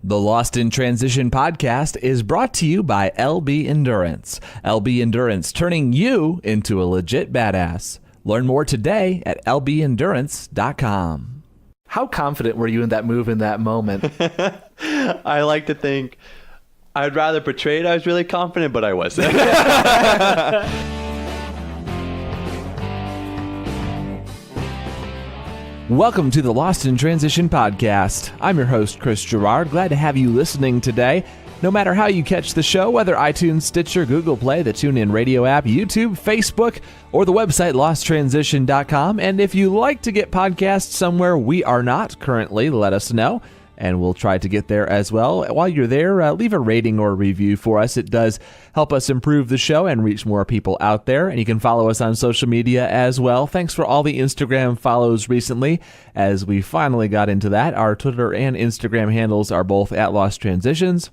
The Lost in Transition podcast is brought to you by LB Endurance. LB Endurance, turning you into a legit badass. Learn more today at lbendurance.com. How confident were you in that move in that moment? I like to think I'd rather portray it I was really confident, but I wasn't. Welcome to the Lost in Transition podcast. I'm your host, Chris Gerard. Glad to have you listening today. No matter how you catch the show, whether iTunes, Stitcher, Google Play, the TuneIn Radio app, YouTube, Facebook, or the website losttransition.com. And if you like to get podcasts somewhere we are not currently, let us know, and we'll try to get there as well. While you're there, leave a rating or a review for us. It does help us improve the show and reach more people out there. And you can follow us on social media as well. Thanks for all the Instagram follows recently, as we finally got into that. Our Twitter and Instagram handles are both at Lost Transitions.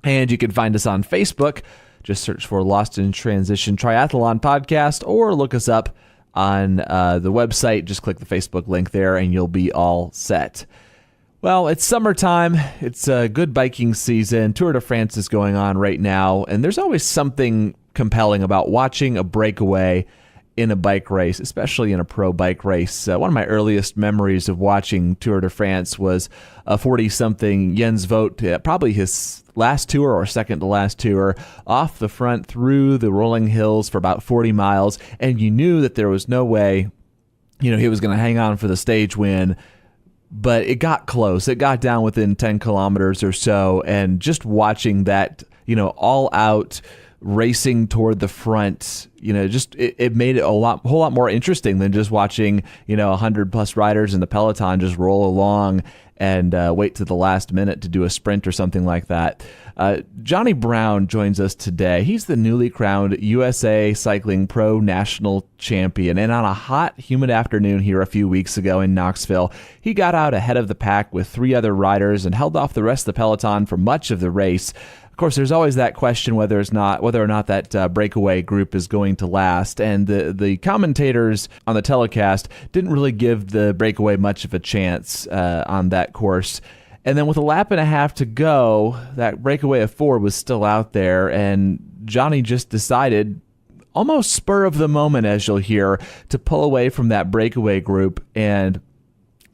And you can find us on Facebook. Just search for Lost in Transition Triathlon Podcast, or look us up on the website. Just click the Facebook link there and you'll be all set. Well, it's summertime. It's a good biking season. Tour de France is going on right now, and there's always something compelling about watching a breakaway in a bike race, especially in a pro bike race. One of my earliest memories of watching Tour de France was a 40-something Jens Vogt, probably his last tour or second to last tour, off the front through the rolling hills for about 40 miles, and you knew that there was no way, he was going to hang on for the stage win. But it got close. It got down within 10 kilometers or so, and just watching that, all out racing toward the front, it made it a whole lot more interesting than just watching, 100 plus riders in the peloton just roll along and wait to the last minute to do a sprint or something like that. Jonny Brown joins us today. He's the newly crowned USA Cycling Pro National Champion. And on a hot, humid afternoon here a few weeks ago in Knoxville, he got out ahead of the pack with 3 other riders and held off the rest of the peloton for much of the race. Of course, there's always that question whether or not that breakaway group is going to last. And the commentators on the telecast didn't really give the breakaway much of a chance on that course. And then with a lap and a half to go, that breakaway of 4 was still out there, and Jonny just decided, almost spur of the moment as you'll hear, to pull away from that breakaway group. And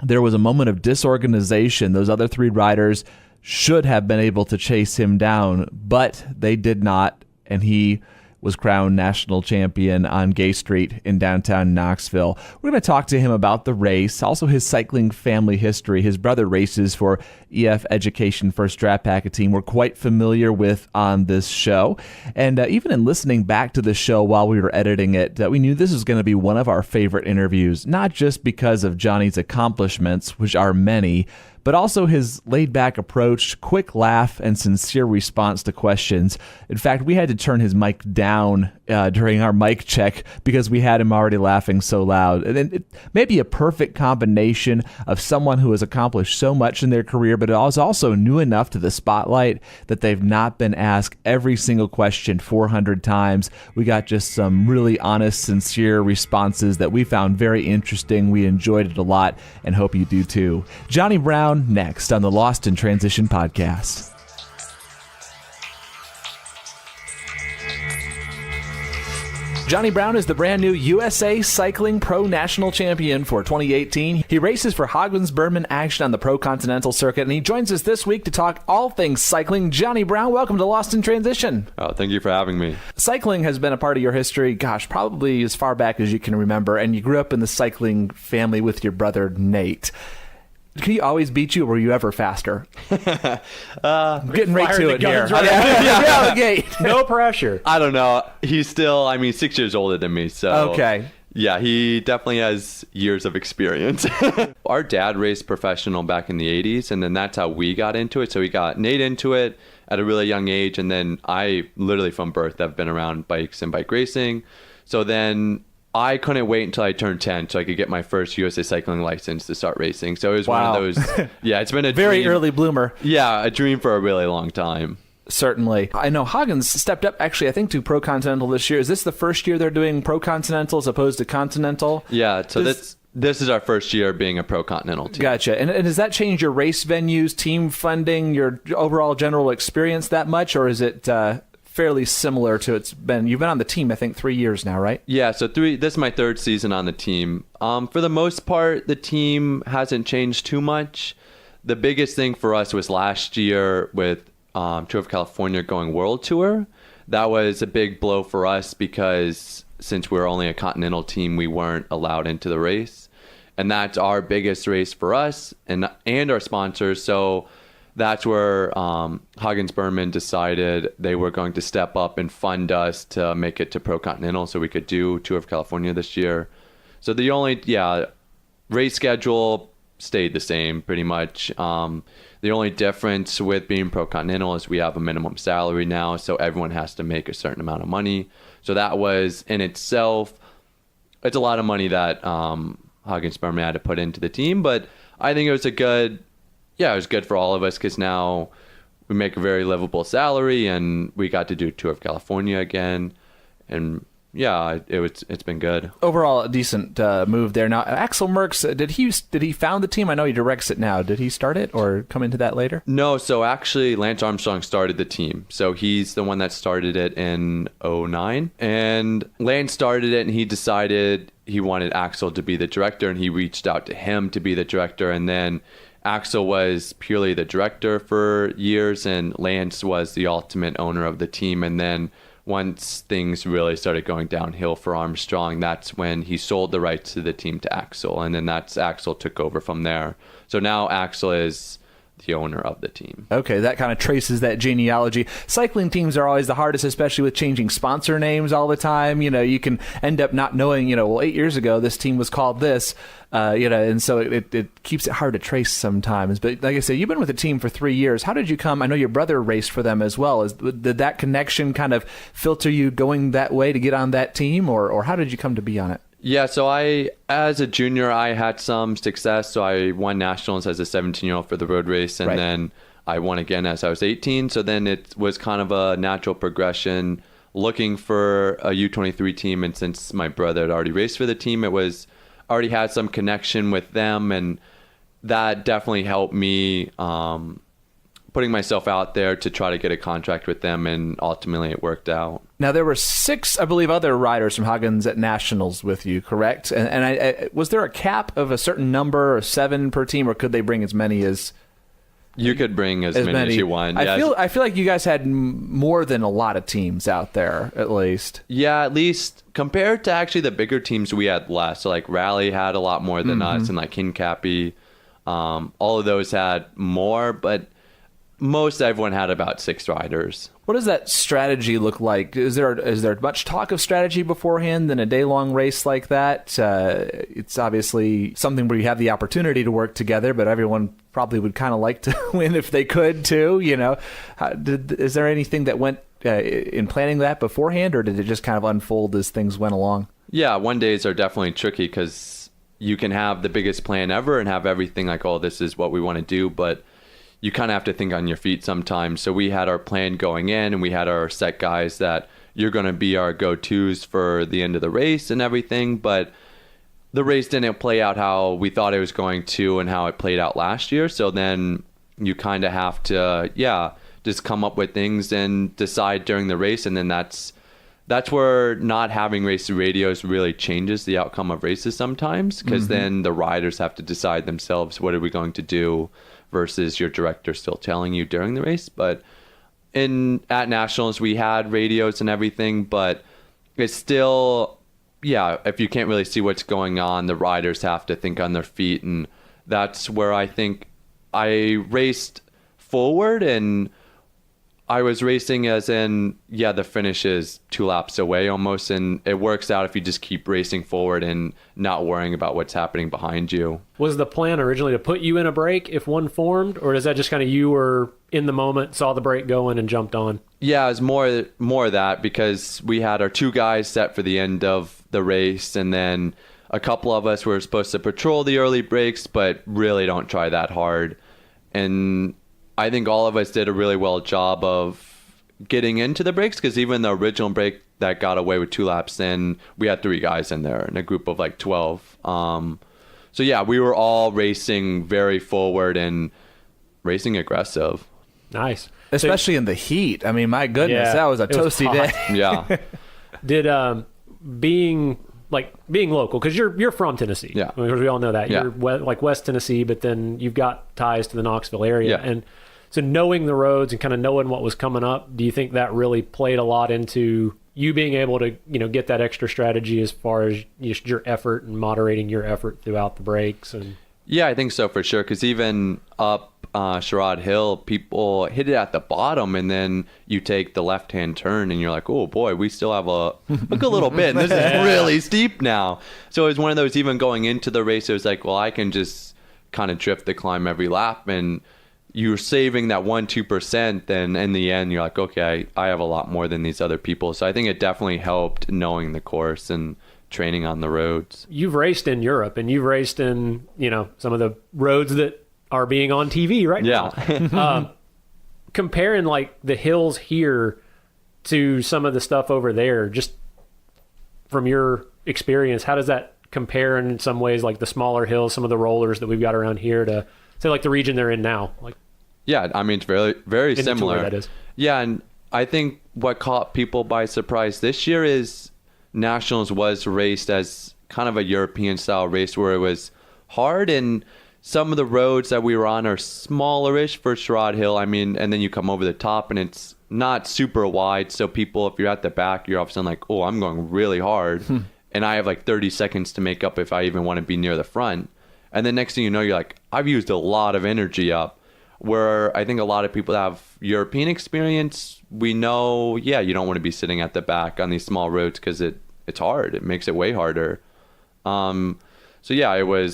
there was a moment of disorganization. Those other 3 riders should have been able to chase him down, but they did not, and he was crowned national champion on Gay Street in downtown Knoxville. We're going to talk to him about the race, also his cycling family history. His brother races for EF Education First Drapac, a team we're quite familiar with on this show. And even in listening back to the show while we were editing it, we knew this was going to be one of our favorite interviews, not just because of Jonny's accomplishments, which are many, but also his laid-back approach, quick laugh, and sincere response to questions. In fact, we had to turn his mic down during our mic check because we had him already laughing so loud. And it may be a perfect combination of someone who has accomplished so much in their career, but is also new enough to the spotlight that they've not been asked every single question 400 times. We got just some really honest, sincere responses that we found very interesting. We enjoyed it a lot and hope you do too. Jonny Brown next on the Lost in Transition podcast. Jonny Brown is the brand new USA Cycling Pro National Champion for 2018. He races for Hagens Berman Axeon on the Pro Continental circuit, and he joins us this week to talk all things cycling. Jonny Brown, welcome to Lost in Transition. Oh, thank you for having me. Cycling has been a part of your history, probably as far back as you can remember, and you grew up in the cycling family with your brother, Nate. Did he always beat you, or were you ever faster? Getting right to it here. Right. No pressure. I don't know. He's still, 6 years older than me. So okay. Yeah, he definitely has years of experience. Our dad raced professional back in the 80s, and then that's how we got into it. So we got Nate into it at a really young age, and then I literally from birth have been around bikes and bike racing. So then I couldn't wait until I turned 10 so I could get my first USA cycling license to start racing. So it was one of those, it's been a very dream. Early bloomer. Yeah, a dream for a really long time. Certainly. I know Hagens stepped up, actually, I think, to Pro Continental this year. Is this the first year they're doing Pro Continental as opposed to Continental? Yeah, so this is our first year being a Pro Continental team. Gotcha. And does that change your race venues, team funding, your overall general experience that much, or is it fairly similar to it's been? You've been on the team, I think, 3 years now, right? Yeah, so this is my third season on the team. For the most part, the team hasn't changed too much. The biggest thing for us was last year with Tour of California going World Tour. That was a big blow for us because since we were only a Continental team, we weren't allowed into the race. And that's our biggest race for us and our sponsors. So that's where Hagens Berman decided they were going to step up and fund us to make it to Pro Continental so we could do Tour of California this year. So the only, race schedule stayed the same pretty much. The only difference with being Pro Continental is we have a minimum salary now, so everyone has to make a certain amount of money. So that was in itself, it's a lot of money that Hagens Berman had to put into the team, but I think it was it was good for all of us because now we make a very livable salary and we got to do Tour of California again. And yeah, it's been good. Overall, a decent move there. Now, Axel Merckx, did he found the team? I know he directs it now. Did he start it or come into that later? No, so actually Lance Armstrong started the team. So he's the one that started it in 2009. And Lance started it and he decided he wanted Axel to be the director and he reached out to him to be the director. And then Axel was purely the director for years and Lance was the ultimate owner of the team. And then once things really started going downhill for Armstrong, that's when he sold the rights to the team to Axel. And then Axel took over from there. So now Axel is the owner of the team. Okay, that kind of traces that genealogy. Cycling teams are always the hardest, especially with changing sponsor names all the time. You can end up not knowing, 8 years ago, this team was called this, and so it keeps it hard to trace sometimes. But like I said, you've been with the team for 3 years. How did you come? I know your brother raced for them as well. Did that connection kind of filter you going that way to get on that team, or how did you come to be on it? Yeah, so as a junior, I had some success. So I won nationals as a 17-year-old for the road race, and then I won again as I was 18. So then it was kind of a natural progression looking for a U23 team. And since my brother had already raced for the team, already had some connection with them. And that definitely helped me putting myself out there to try to get a contract with them. And ultimately it worked out. Now, there were 6, I believe, other riders from Hagens at Nationals with you, correct? And I was there a cap of a certain number, or 7 per team, or could they bring as many as... You could bring as many as you want. I feel like you guys had more than a lot of teams out there, at least. Yeah, at least compared to actually the bigger teams, we had less. So like Rally had a lot more than us, and like Kincappy, all of those had more, but most everyone had about 6 riders. What does that strategy look like? Is there much talk of strategy beforehand in a day-long race like that? It's obviously something where you have the opportunity to work together, but everyone probably would kind of like to win if they could too. Is there anything that went in planning that beforehand, or did it just kind of unfold as things went along? Yeah, one days are definitely tricky because you can have the biggest plan ever and have everything like, oh, this is what we want to do, but you kind of have to think on your feet sometimes. So we had our plan going in and we had our set guys that you're going to be our go-tos for the end of the race and everything. But the race didn't play out how we thought it was going to and how it played out last year. So then you kind of have to, just come up with things and decide during the race. And then that's where not having race radios really changes the outcome of races sometimes, because then the riders have to decide themselves, what are we going to do, versus your director still telling you during the race. But at Nationals, we had radios and everything, but it's still, if you can't really see what's going on, the riders have to think on their feet. And that's where I think I raced forward, and I was racing as in, the finish is 2 laps away almost, and it works out if you just keep racing forward and not worrying about what's happening behind you. Was the plan originally to put you in a break if one formed, or is that just kind of you were in the moment, saw the break going, and jumped on? Yeah, it was more that, because we had our 2 guys set for the end of the race, and then a couple of us were supposed to patrol the early breaks, but really don't try that hard. And I think all of us did a really well job of getting into the breaks, because even the original break that got away with 2 laps in, we had 3 guys in there in a group of like 12. So yeah, we were all racing very forward and racing aggressive. Nice. Especially in the heat. I mean, my goodness, Yeah, that was a it was toasty hot. day. Yeah. Did being local, because you're from Tennessee. Yeah. Because we all know that. Yeah. You're like West Tennessee, but then you've got ties to the Knoxville area. Yeah. And so knowing the roads and kind of knowing what was coming up, do you think that really played a lot into you being able to, get that extra strategy as far as just your effort and moderating your effort throughout the breaks? And Yeah, I think so for sure. Because even up Sherrod Hill, people hit it at the bottom, and then you take the left-hand turn, and you're like, oh boy, we still have a good little bit. And this is really steep now. So it was one of those, even going into the race, it was like, well, I can just kind of drift the climb every lap, and you're saving that 1-2%. Then in the end, you're like, okay, I have a lot more than these other people. So I think it definitely helped knowing the course and training on the roads. you've raced in Europe, and you've raced in, some of the roads that are being on TV right now. Yeah. Comparing like the hills here to some of the stuff over there, just from your experience, how does that compare in some ways, like the smaller hills, some of the rollers that we've got around here, to say like the region they're in now? Like, Yeah, I mean, it's very, very in the similar. tour, that is. Yeah, and I think what caught people by surprise this year is Nationals was raced as kind of a European-style race where it was hard, and some of the roads that we were on are smallerish for Sherrod Hill. I mean, and then you come over the top, and it's not super wide, so people, if you're at the back, you're all of a sudden like, oh, I'm going really hard, and I have like 30 seconds to make up if I even want to be near the front. And then next thing you know, you're like, I've used a lot of energy up. Where I think a lot of people that have European experience, we know, yeah, you don't want to be sitting at the back on these small roads because it's hard. It makes it way harder. So yeah,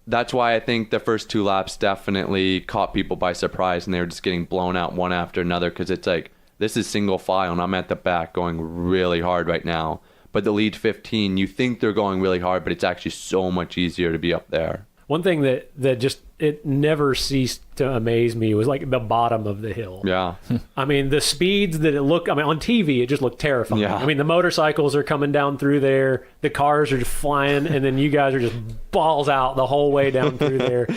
that's why I think the first 2 laps definitely caught people by surprise, and they were just getting blown out one after another, because it's like, this is single file and I'm at the back going really hard right now. But the lead 15, you think they're going really hard, but it's actually so much easier to be up there. One thing that just, it never ceased to amaze me was like the bottom of the hill. Yeah. I mean, the speeds that on TV, it just looked terrifying. Yeah. I mean, the motorcycles are coming down through there, the cars are just flying, and then you guys are just balls out the whole way down through there.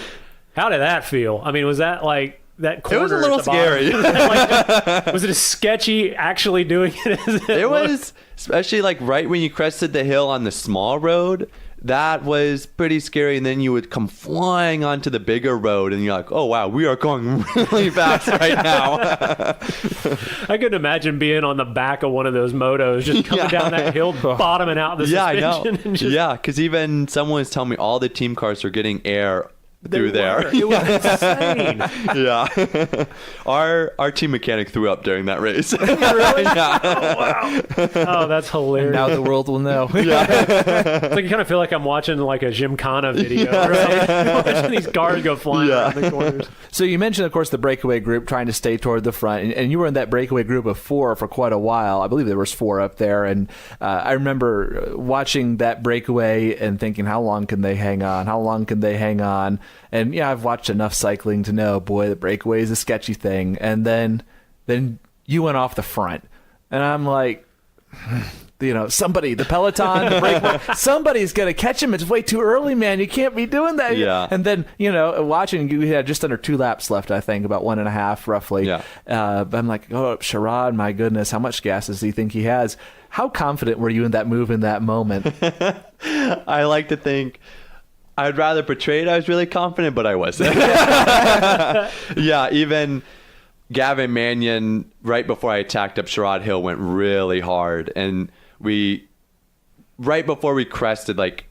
How did that feel? I mean, was that like that corner? It was a little at the bottom? scary. Was it a sketchy actually doing it? As It was, especially like right when you crested the hill on the small road, that was pretty scary. And then you would come flying onto the bigger road, and you're like, oh wow, we are going really fast right now. I couldn't imagine being on the back of one of those motos, just coming down that hill, bottoming out the Yeah, I suspension. know. And just, Yeah, because even someone was telling me all the team cars are getting air through there. It was insane. Yeah. Our team mechanic threw up during that race. Really? Yeah. Oh, wow. Oh, that's hilarious. Now the world will know. It's like you kind of feel like I'm watching like a Gymkhana video. Right? Watching these cars go flying around the corners. So you mentioned, of course, the breakaway group trying to stay toward the front, and you were in that breakaway group of 4 for quite a while. I believe there was 4 up there, and I remember watching that breakaway and thinking, how long can they hang on? How long can they hang on? And yeah, I've watched enough cycling to know, boy, the breakaway is a sketchy thing. And then you went off the front, and I'm like, somebody, the Peloton, the breakaway, somebody's gonna catch him. It's way too early, man. You can't be doing that. Yeah. And then watching, you had just under 2 laps left, I think, about 1.5 roughly. Yeah. But I'm like, oh, Sherrod, my goodness, how much gas does he think he has? How confident were you in that move in that moment? I like to think I'd rather portray it I was really confident, but I wasn't. Yeah, even Gavin Mannion, right before I attacked up Sherrod Hill, went really hard. And right before we crested, like,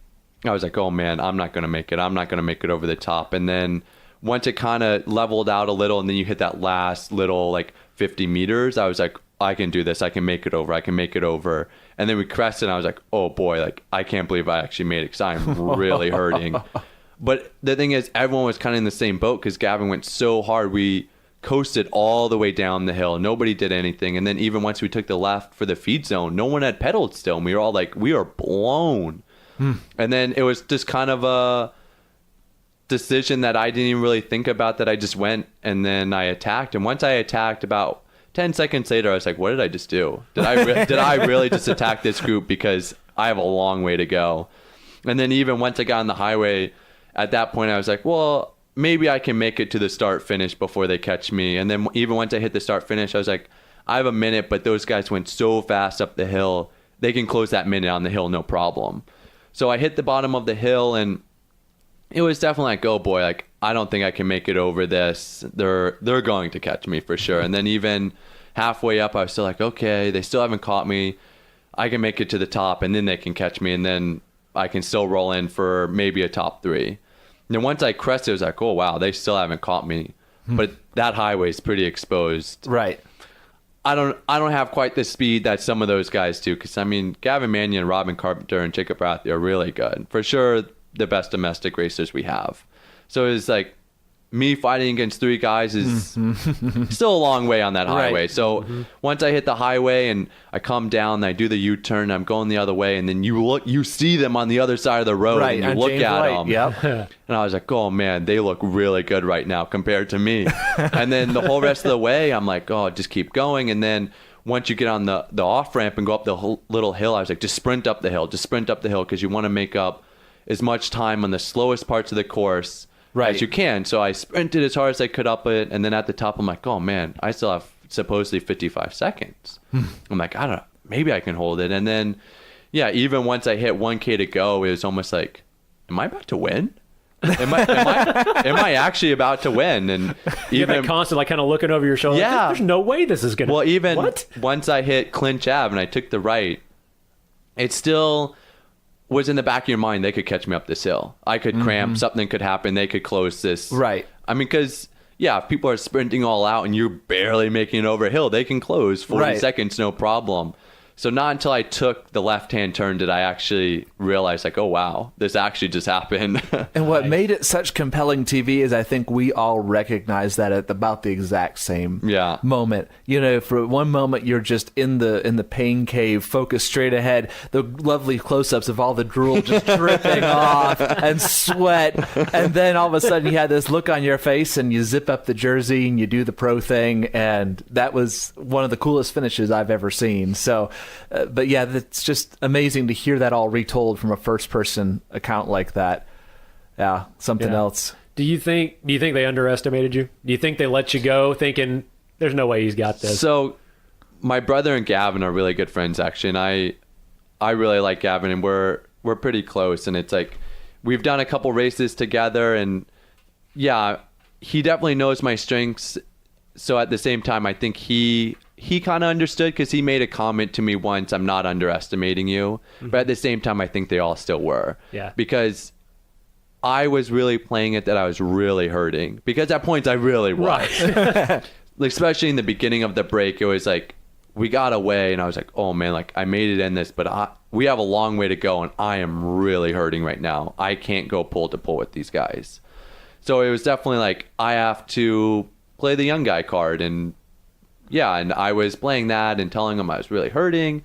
I was like, oh man, I'm not going to make it. I'm not going to make it over the top. And then once it kind of leveled out a little, and then you hit that last little, like, 50 meters, I was like, I can do this. I can make it over. I can make it over. And then we crested, and I was like, oh boy, like, I can't believe I actually made it, because I'm really hurting. But the thing is, everyone was kind of in the same boat, because Gavin went so hard. We coasted all the way down the hill. Nobody did anything. And then even once we took the left for the feed zone, no one had pedaled still. And we were all like, we are blown. And then it was just kind of a decision that I didn't even really think about, that I just went, and then I attacked. And once I attacked, about 10 seconds later, I was like, what did I just do? Did I really just attack this group, because I have a long way to go? And then even once I got on the highway, at that point I was like, well, maybe I can make it to the start finish before they catch me. And then even once I hit the start finish, I was like, I have a minute, but those guys went so fast up the hill, they can close that minute on the hill, no problem. So I hit the bottom of the hill, and it was definitely like, oh boy, like I don't think I can make it over this. They're going to catch me for sure. And then even halfway up, I was still like, okay, they still haven't caught me. I can make it to the top, and then they can catch me, and then I can still roll in for maybe a top 3. And then once I crested, it was like, oh wow, they still haven't caught me. But that highway is pretty exposed. Right. I don't have quite the speed that some of those guys do, because I mean, Gavin Mannion, Robin Carpenter, and Jacob Rathie are really good. For sure, the best domestic racers we have. So it's like me fighting against 3 guys is still a long way on that highway. Right. So once I hit the highway and I come down, and I do the U-turn, I'm going the other way, and then you see them on the other side of the road, Right, and you on look James at White. them. Yep. And I was like, oh man, they look really good right now compared to me. And then the whole rest of the way, I'm like, oh, just keep going. And then once you get on the off ramp and go up the whole little hill, I was like, just sprint up the hill, because you want to make up as much time on the slowest parts of the course as you can. So I sprinted as hard as I could up it, and then at the top, I'm like, oh man, I still have supposedly 55 seconds. I'm like, I don't know, maybe I can hold it. And then, yeah, even once I hit 1K to go, it was almost like, am I about to win? Am I actually about to win? And You have even that constant, like, kind of looking over your shoulder. Yeah. There's no way this is going to... Well, even What? once I hit Clinch Ave and I took the right, it still was in the back of your mind, they could catch me up this hill. I could cramp, something could happen, they could close this. Right. I mean, because, yeah, if people are sprinting all out and you're barely making it over a hill, they can close 40 seconds, no problem. So not until I took the left-hand turn did I actually realize, like, oh, wow, this actually just happened. And what made it such compelling TV is I think we all recognize that at about the exact same moment. You know, for one moment you're just in the pain cave, focused straight ahead, the lovely close-ups of all the drool just dripping off and sweat, and then all of a sudden you had this look on your face and you zip up the jersey and you do the pro thing, and that was one of the coolest finishes I've ever seen. So but yeah, it's just amazing to hear that all retold from a first-person account like that. Yeah, something else. Do you think they underestimated you? Do you think they let you go thinking there's no way he's got this? So my brother and Gavin are really good friends, actually, and I really like Gavin, and we're pretty close. And it's like we've done a couple races together, and yeah, he definitely knows my strengths. So at the same time, I think he kind of understood, because he made a comment to me once, I'm not underestimating you. But at the same time, I think they all still were. Yeah. Because I was really playing it that I was really hurting. Because at points I really was. Right. Like, especially in the beginning of the break, it was like, we got away and I was like, oh man, like I made it in this, but we have a long way to go and I am really hurting right now. I can't go pull to pull with these guys. So it was definitely like, I have to play the young guy card. And yeah, and I was playing that and telling him I was really hurting,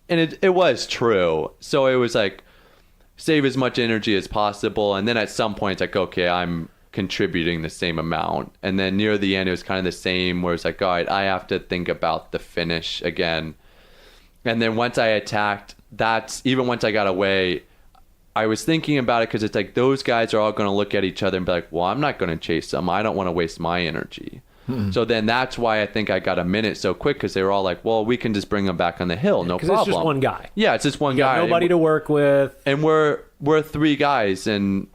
and it was true. So it was like, save as much energy as possible, and then at some point it's like, okay, I'm contributing the same amount. And then near the end it was kind of the same, where it's like, all right, I have to think about the finish again. And then once I attacked, even once I got away, I was thinking about it, because it's like those guys are all going to look at each other and be like, well, I'm not going to chase them, I don't want to waste my energy. So then that's why I think I got a minute so quick, because they were all like, well, we can just bring them back on the hill, no problem. Because it's just one guy. Yeah, it's just one guy. Nobody to work with. And we're 3 guys, and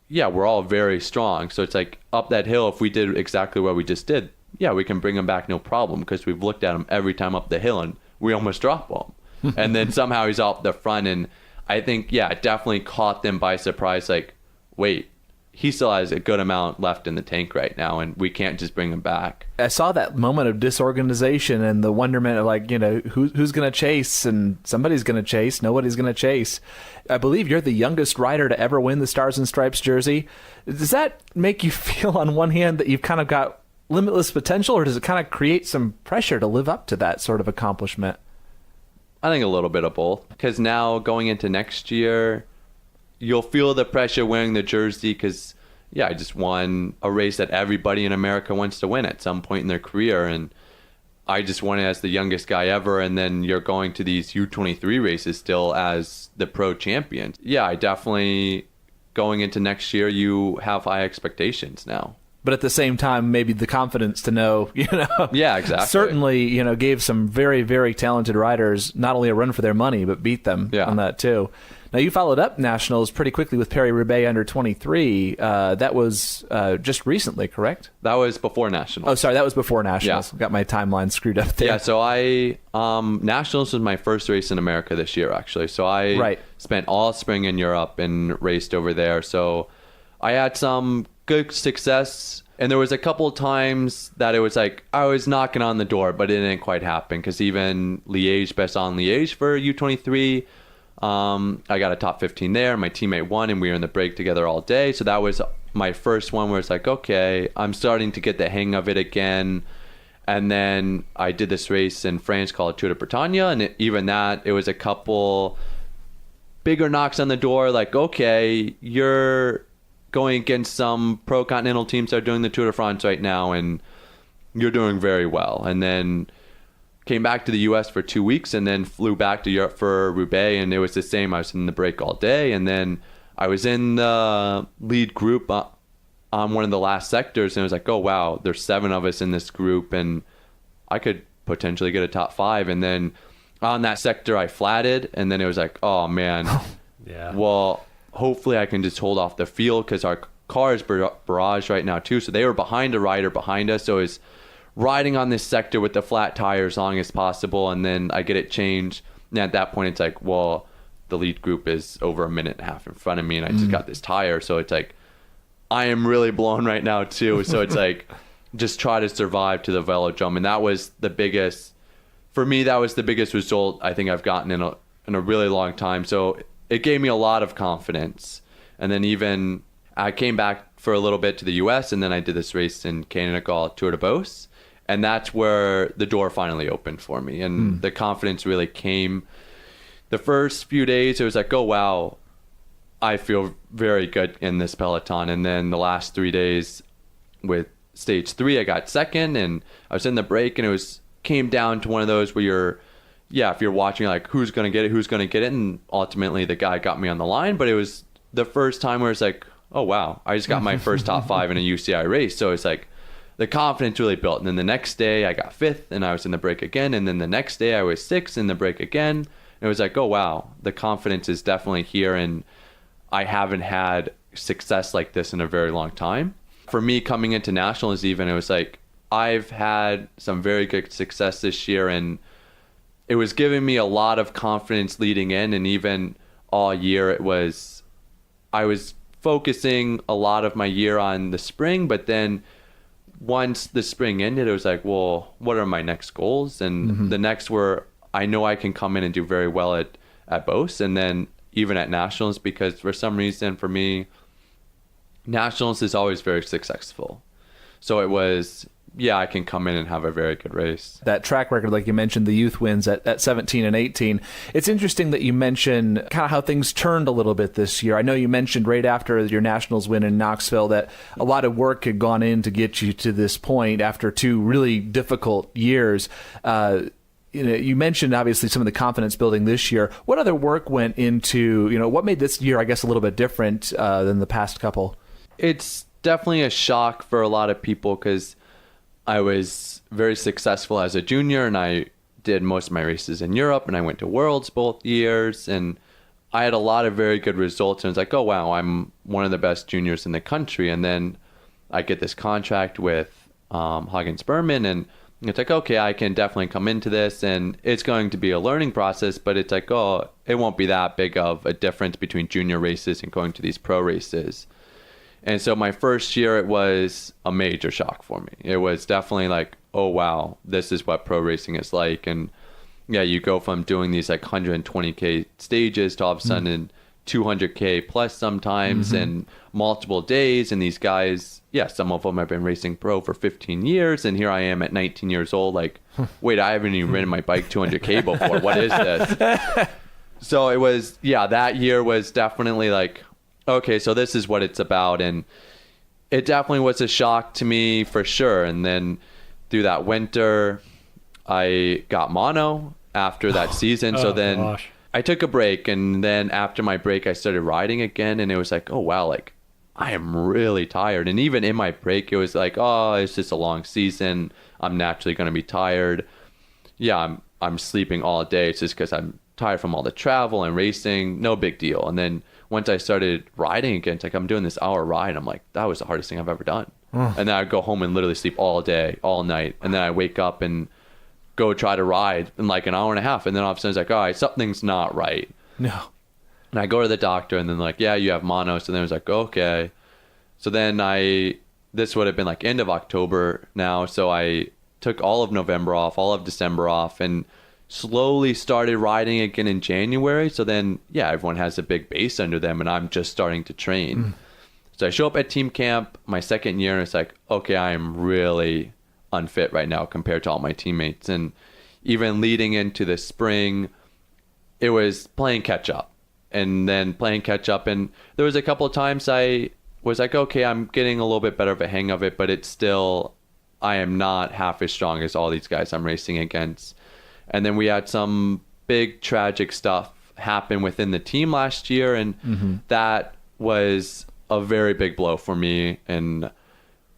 yeah, we're all very strong. So it's like, up that hill, if we did exactly what we just did, yeah, we can bring them back, no problem, because we've looked at him every time up the hill, and we almost drop him. And then somehow he's off the front, and I think, yeah, it definitely caught them by surprise, like, wait, he still has a good amount left in the tank right now, and we can't just bring him back. I saw that moment of disorganization and the wonderment of, like, you know, who's going to chase, and somebody's going to chase, nobody's going to chase. I believe you're the youngest rider to ever win the Stars and Stripes jersey. Does that make you feel, on one hand, that you've kind of got limitless potential, or does it kind of create some pressure to live up to that sort of accomplishment? I think a little bit of both, because now going into next year, you'll feel the pressure wearing the jersey, because yeah, I just won a race that everybody in America wants to win at some point in their career, and I just won it as the youngest guy ever, and then you're going to these U23 races still as the pro champion. Yeah, I definitely, going into next year, you have high expectations now. But at the same time, maybe the confidence to know, Yeah, exactly. Certainly, gave some very, very talented riders not only a run for their money, but beat them on that too. Now, you followed up Nationals pretty quickly with Paris-Roubaix under 23. That was just recently, correct? That was before Nationals. Oh, sorry, that was before Nationals. Yeah. Got my timeline screwed up there. Yeah, so Nationals was my first race in America this year, actually. So I spent all spring in Europe and raced over there. So I had some good success, and there was a couple of times that it was like I was knocking on the door, but it didn't quite happen, because even Bastogne-Liège for U23, I got a top 15 there. My teammate won, and we were in the break together all day. So that was my first one where it's like, okay, I'm starting to get the hang of it again. And then I did this race in France called Tour de Bretagne, and it was a couple bigger knocks on the door, like, okay, you're going against some Pro Continental teams that are doing the Tour de France right now, and you're doing very well. And then came back to the U.S. for 2 weeks, and then flew back to Europe for Roubaix, and it was the same. I was in the break all day, and then I was in the lead group on one of the last sectors, and it was like, oh, wow, there's 7 of us in this group, and I could potentially get a top 5. And then on that sector, I flatted, and then it was like, oh, man, yeah. Well, hopefully I can just hold off the field, because our car is barraged right now too. So they were behind a rider behind us. So it's riding on this sector with the flat tire as long as possible. And then I get it changed. And at that point, it's like, well, the lead group is over a minute and a half in front of me, and I just got this tire. So it's like, I am really blown right now too. So it's like, just try to survive to the velodrome. And that was the biggest, for me, that was the biggest result I think I've gotten in a really long time. So it gave me a lot of confidence. And then even I came back for a little bit to the US, and then I did this race in Canada called Tour de Beauce. And that's where the door finally opened for me. And the confidence really came. The first few days, it was like, oh, wow, I feel very good in this peloton. And then the last 3 days with stage 3, I got second, and I was in the break, and came down to one of those where if you're watching, like, who's going to get it, and ultimately the guy got me on the line. But it was the first time where it's like, oh, wow, I just got my first top 5 in a UCI race. So it's like the confidence really built. And then the next day I got 5th, and I was in the break again. And then the next day I was 6th in the break again. And it was like, oh, wow, the confidence is definitely here. And I haven't had success like this in a very long time. For me, coming into Nationals even, it was like, I've had some very good success this year, and it was giving me a lot of confidence leading in. And even all year, I was focusing a lot of my year on the spring, but then once the spring ended, it was like, well, what are my next goals? And the next were, I know I can come in and do very well at Beauce, and then even at Nationals, because for some reason for me, Nationals is always very successful. So it was, I can come in and have a very good race. That track record, like you mentioned, the youth wins at 17 and 18. It's interesting that you mentioned kind of how things turned a little bit this year. I know you mentioned right after your Nationals win in Knoxville that a lot of work had gone in to get you to this point after 2 really difficult years. You mentioned obviously some of the confidence building this year. What other work went into, what made this year, I guess, a little bit different than the past couple? It's definitely a shock for a lot of people, because I was very successful as a junior, and I did most of my races in Europe, and I went to Worlds both years, and I had a lot of very good results. And it's like, oh, wow, I'm one of the best juniors in the country. And then I get this contract with Hagens Berman, and it's like, okay, I can definitely come into this, and it's going to be a learning process, but it's like, oh, it won't be that big of a difference between junior races and going to these pro races. And so my first year, it was a major shock for me. It was definitely like, oh, wow, this is what pro racing is like. And you go from doing these like 120K stages to all of a sudden 200K plus sometimes and multiple days. And these guys, some of them have been racing pro for 15 years. And here I am at 19 years old, like, wait, I haven't even ridden my bike 200K before. What is this? So it was, that year was definitely like, okay, so this is what it's about. And it definitely was a shock to me for sure. And then through that winter, I got mono after that season. So then gosh. I took a break, and then after my break, I started riding again, and it was like, oh wow, like I am really tired. And even in my break, it was like, oh, it's just a long season. I'm naturally going to be tired. Yeah, I'm sleeping all day. It's just because I'm tired from all the travel and racing. No big deal. And then once I started riding again, it's like I'm doing this hour ride. I'm like, that was the hardest thing I've ever done. And then I'd go home and literally sleep all day, all night. And then I wake up and go try to ride in like an hour and a half. And then all of a sudden it's like, all right, something's not right. No. And I go to the doctor, and then like, yeah, you have mono. So then it was like, okay. So then this would have been like end of October now. So I took all of November off, all of December off, and slowly started riding again in January. So then, yeah, everyone has a big base under them, and I'm just starting to train. So I show up at team camp my second year, and it's like, okay, I am really unfit right now compared to all my teammates. And even leading into the spring, it was playing catch up, and then playing catch up. And there was a couple of times I was like, okay, I'm getting a little bit better of a hang of it, but it's still, I am not half as strong as all these guys I'm racing against. And then we had some big tragic stuff happen within the team last year, and that was a very big blow for me. And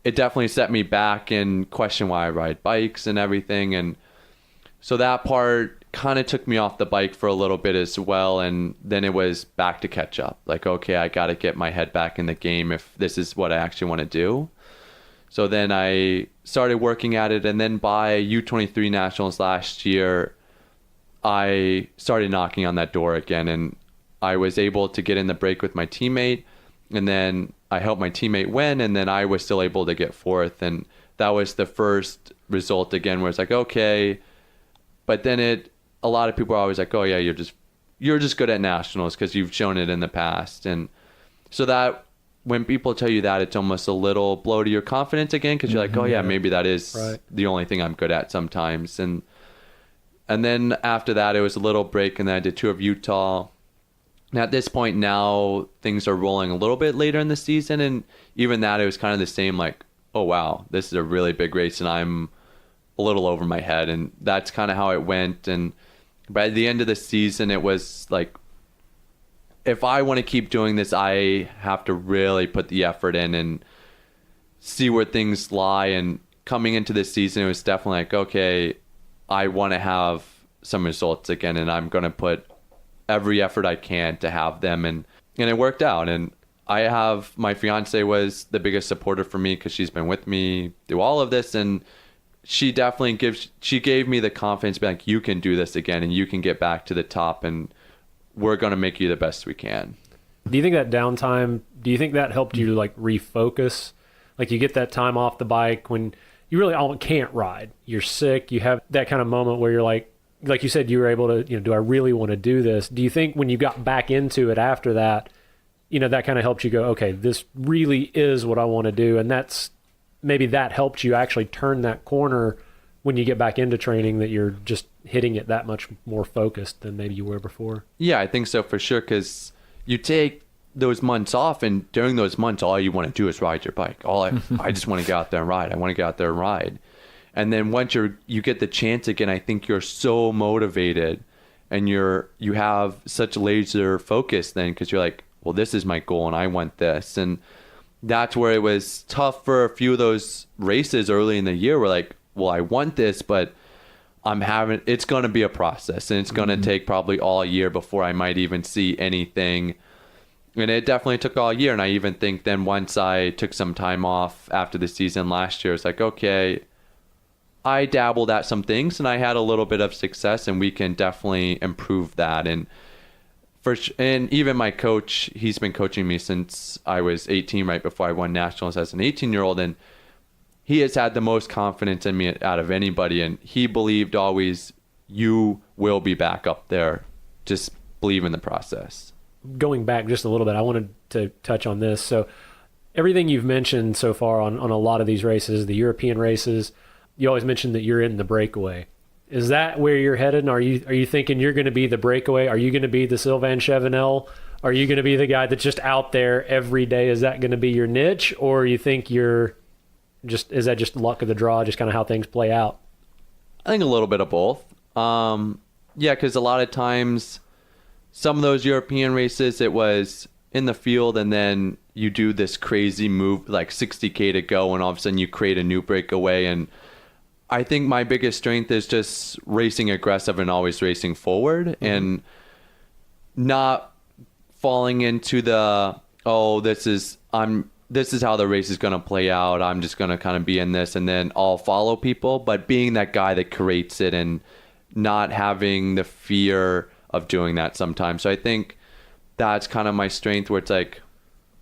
it definitely set me back and question why I ride bikes and everything. And so that part kind of took me off the bike for a little bit as well. And then it was back to catch up. Like, okay, I got to get my head back in the game if this is what I actually want to do. So then I started working at it. And then by U23 Nationals last year, I started knocking on that door again. And I was able to get in the break with my teammate. And then I helped my teammate win. And then I was still able to get fourth. And that was the first result again where it's like, okay. But then a lot of people are always like, oh yeah, you're just good at nationals because you've shown it in the past. And so that when people tell you that, it's almost a little blow to your confidence again, because you're like, oh yeah, maybe that is the only thing I'm good at sometimes. And then after that, it was a little break, and then I did Tour of Utah. And at this point now, things are rolling a little bit later in the season, and even that, it was kind of the same, like, oh wow, this is a really big race, and I'm a little over my head. And that's kind of how it went. And by the end of the season, it was like, if I want to keep doing this, I have to really put the effort in and see where things lie. And coming into this season, it was definitely like, okay, I want to have some results again, and I'm going to put every effort I can to have them. And it worked out. And my fiance was the biggest supporter for me because she's been with me through all of this. And she definitely gave me the confidence to be like, you can do this again, and you can get back to the top, and we're going to make you the best we can. Do you think that downtime, helped you like refocus? Like you get that time off the bike when you really can't ride. You're sick. You have that kind of moment where you're like you said, you were able to, do I really want to do this? Do you think when you got back into it after that, that kind of helped you go, okay, this really is what I want to do? And maybe that helped you actually turn that corner when you get back into training, that you're just hitting it that much more focused than maybe you were before? Yeah, I think so for sure, because you take those months off, and during those months, all you want to do is ride your bike. I just want to get out there and ride. I want to get out there and ride. And then once you get the chance again, I think you're so motivated, and you have such laser focus then, because you're like, well, this is my goal, and I want this. And that's where it was tough for a few of those races early in the year. We're like, well, I want this, but it's going to be a process, and it's going to take probably all year before I might even see anything. And it definitely took all year. And I even think then once I took some time off after the season last year, it's like, okay, I dabbled at some things and I had a little bit of success, and we can definitely improve that. And even my coach, he's been coaching me since I was 18, right before I won nationals as an 18-year-old. And he has had the most confidence in me out of anybody. And he believed always, you will be back up there. Just believe in the process. Going back just a little bit, I wanted to touch on this. So everything you've mentioned so far on a lot of these races, the European races, you always mention that you're in the breakaway. Is that where you're headed? Are you thinking you're going to be the breakaway? Are you going to be the Sylvain Chevenel? Are you going to be the guy that's just out there every day? Is that going to be your niche? Or you think is that just luck of the draw, just kind of how things play out? I think a little bit of both. Yeah, because a lot of times, some of those European races, it was in the field, and then you do this crazy move, like 60K to go, and all of a sudden you create a new breakaway. And I think my biggest strength is just racing aggressive and always racing forward, and not falling into the, this is how the race is going to play out. I'm just going to kind of be in this and then I'll follow people, but being that guy that creates it and not having the fear of doing that sometimes. So I think that's kind of my strength, where it's like,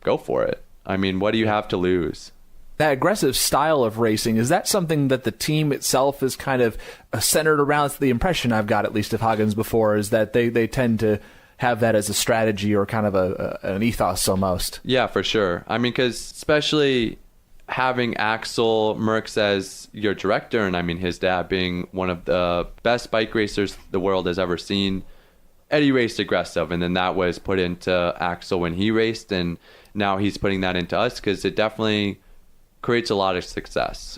go for it. I mean, what do you have to lose? That aggressive style of racing, is that something that the team itself is kind of centered around? It's the impression I've got, at least of Hagens before, is that they tend to have that as a strategy or kind of an ethos almost. Yeah, for sure. I mean, because especially having Axel Merckx as your director, and I mean, his dad being one of the best bike racers the world has ever seen. Eddy raced aggressive, and then that was put into Axel when he raced, and now he's putting that into us, because it definitely creates a lot of success.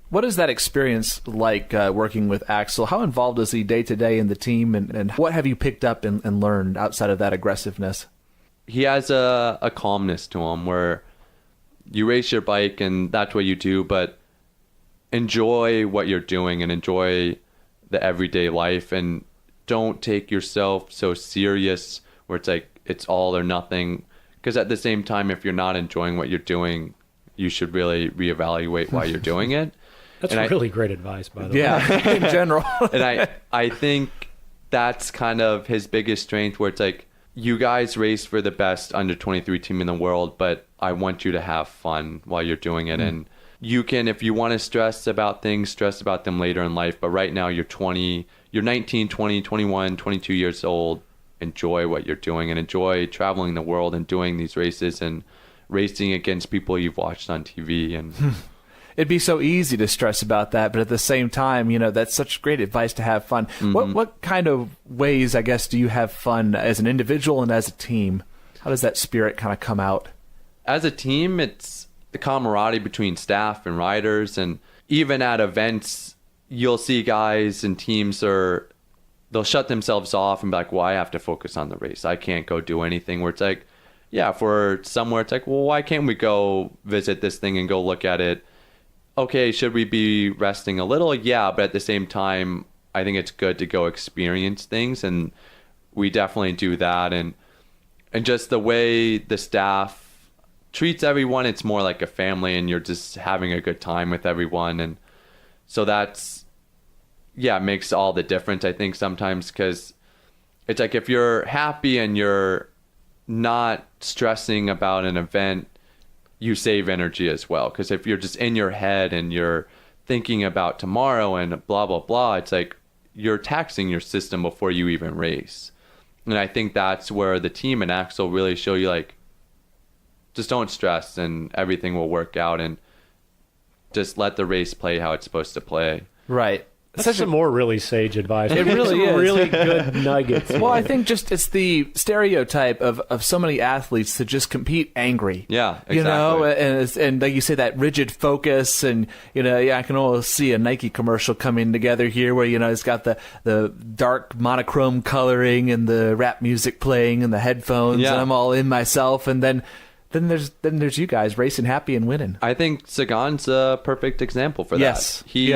What is that experience like working with Axel? How involved is he day to day in the team, and what have you picked up and learned outside of that aggressiveness? He has a calmness to him, where you race your bike and that's what you do, but enjoy what you're doing and enjoy the everyday life, and don't take yourself so serious where it's like it's all or nothing. Because at the same time, if you're not enjoying what you're doing, you should really reevaluate why you're doing it. That's really great advice, by the way. Yeah, in general. And I think that's kind of his biggest strength, where it's like, you guys race for the best under 23 team in the world, but I want you to have fun while you're doing it. And you can, if you want to stress about things, stress about them later in life. But right now you're 19, 20, 21, 22 years old. Enjoy what you're doing and enjoy traveling the world and doing these races and racing against people you've watched on TV. And it'd be so easy to stress about that, but at the same time, that's such great advice to have fun. What kind of ways, I guess, do you have fun as an individual and as a team? How does that spirit kind of come out? As a team, it's the camaraderie between staff and riders, and even at events, you'll see guys and teams they'll shut themselves off and be like, well, I have to focus on the race. I can't go do anything. Where it's like, yeah, if we're somewhere, it's like, well, why can't we go visit this thing and go look at it? Okay, should we be resting a little? Yeah, but at the same time, I think it's good to go experience things, and we definitely do that. And just the way the staff treats everyone, it's more like a family, and you're just having a good time with everyone. And so that's, it makes all the difference, I think, sometimes, because it's like, if you're happy and you're not stressing about an event, you save energy as well. Because if you're just in your head and you're thinking about tomorrow and blah, blah, blah, it's like you're taxing your system before you even race. And I think that's where the team and Axel really show you, like, just don't stress and everything will work out, and just let the race play how it's supposed to play. Right. That's some more really sage advice. It really is. Really good nuggets. Well, I think it's the stereotype of so many athletes to just compete angry. Yeah, exactly. And like you say, that rigid focus, and I can almost see a Nike commercial coming together here, where it's got the dark monochrome coloring and the rap music playing and the headphones, and I'm all in myself, and then there's you guys racing happy and winning. I think Sagan's a perfect example for that. Yes. He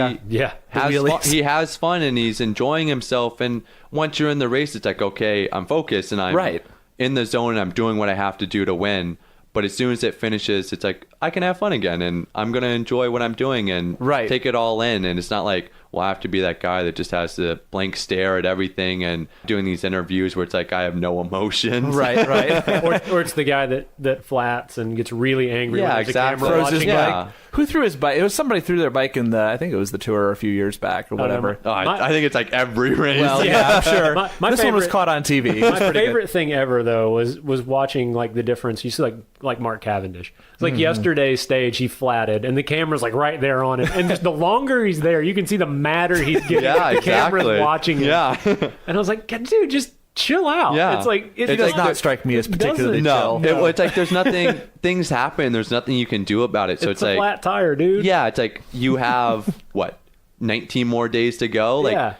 has fun and he's enjoying himself. And once you're in the race, it's like, okay, I'm focused and I'm in the zone and I'm doing what I have to do to win. But as soon as it finishes, it's like, I can have fun again and I'm going to enjoy what I'm doing and take it all in. And it's not like, well, I have to be that guy that just has the blank stare at everything and doing these interviews where it's like, I have no emotions. Right. or it's the guy that flats and gets really angry when there's a camera throws watching his bike. Who threw his bike? It was somebody threw their bike in I think it was the Tour a few years back or whatever. I think it's like every race. Well, yeah, I'm sure. This one was caught on TV. My favorite thing ever, though, was watching like the difference. You see like Mark Cavendish. It's like yesterday's stage, he flatted, and the camera's like right there on it. And just the longer he's there, you can see the madder he's getting. The camera's watching him. Yeah. And I was like, dude, just chill out. Yeah. It's like it does not strike me as particularly chill. No. It's like there's nothing. Things happen. There's nothing you can do about it. So it's a like flat tire, dude. Yeah. It's like you have what 19 more days to go. Like,